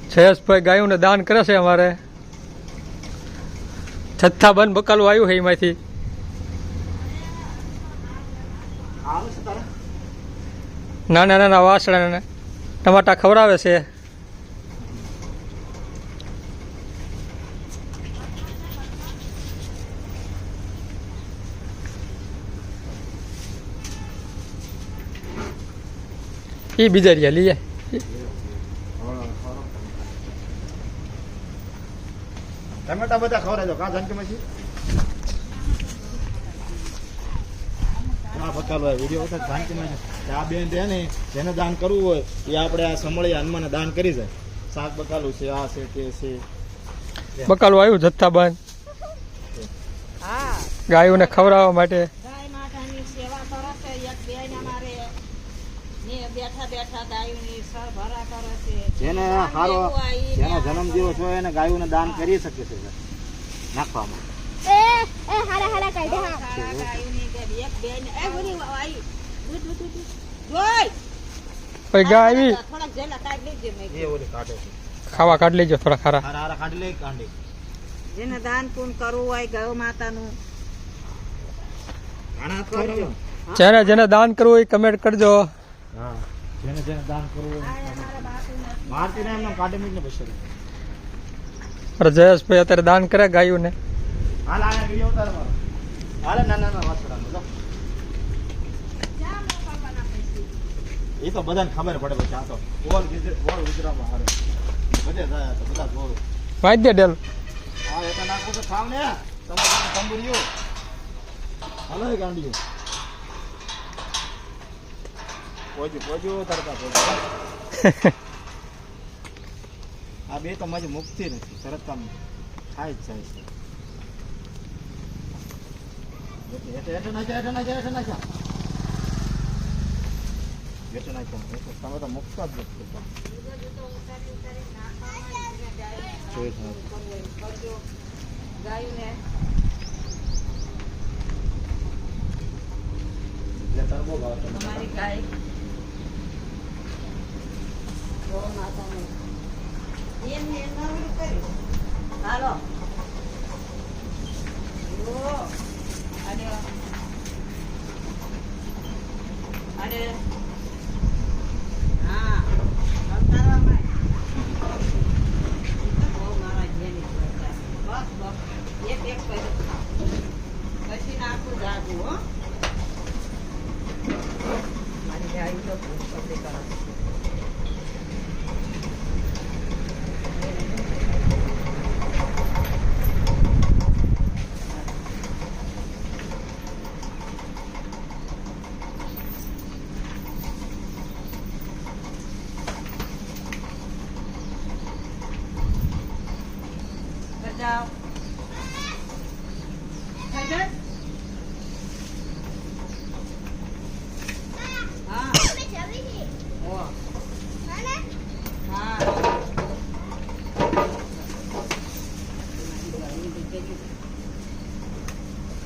જયેશભાઈ ગાયોને દાન કરે છે અમારે જથ્થાબંધ બકાલું આવ્યું છે એમાંથી નાના નાના વાસણાને ટમાટા ખવડાવે છે એ બીજા રહ્યા લઈએ ટમેટા બધા ખવડાવજો કાં જાનકીમાંથી આ બકાલો વિડીયો વખત જાનકીમાં આ બેન છે ને જેને દાન કરવું હોય એ આપણે આ સમળી હનુમાને દાન કરી જાય શાક બકાલું છે આ છે તે છે બકાલું આવ્યું જથ્થાબંધ ગાયોને ખવડાવવા માટે જેને સારો જેનો જન્મદિવસ હોય એને ગાયોને દાન કરી શકે છે નાખવામાં ગાય આવી ખાવા કાઢી લેજો થોડા ખારા કાઢી લે કાંડી જેને દાન પૂન કરવું હોય ગૌ માતાનું જેને જેને દાન કરવું હોય કમેન્ટ કરજો હા જેને જેને દાન કરવું હોય મારતી ને એમને કાઢી મૂકને પછી જયેશભાઈ અત્યારે દાન કરે ગાયોને હાલ આ વિડિયો ઉતાર મારો હાલ ના ના વાસડા લો એ તો બધાને ખબર પડે પછી આ તો ઓલ ગુજરાતમાં હારે બધે જાય તો બધા જોવે વાંચ દે ડેલ હા એ તો નાખો તો ખાવ ને તમારે તંબુરિયો હાલો ગાંડીઓ પોજો તડકા પોજો આ બે તો મારી મુક્તિ નથી તરત કામ થાય જ જાય છે એટલે તમે તો મુક્ત જ નથી તમારી ગાય ગૌ માતાને એમને નવરું કર્યું હાલો અરે હા અવતારવામાં મારા જેની બસ એક પછી નાખું જાગું હો મારી ગાય તો પકડી કરો જાઓ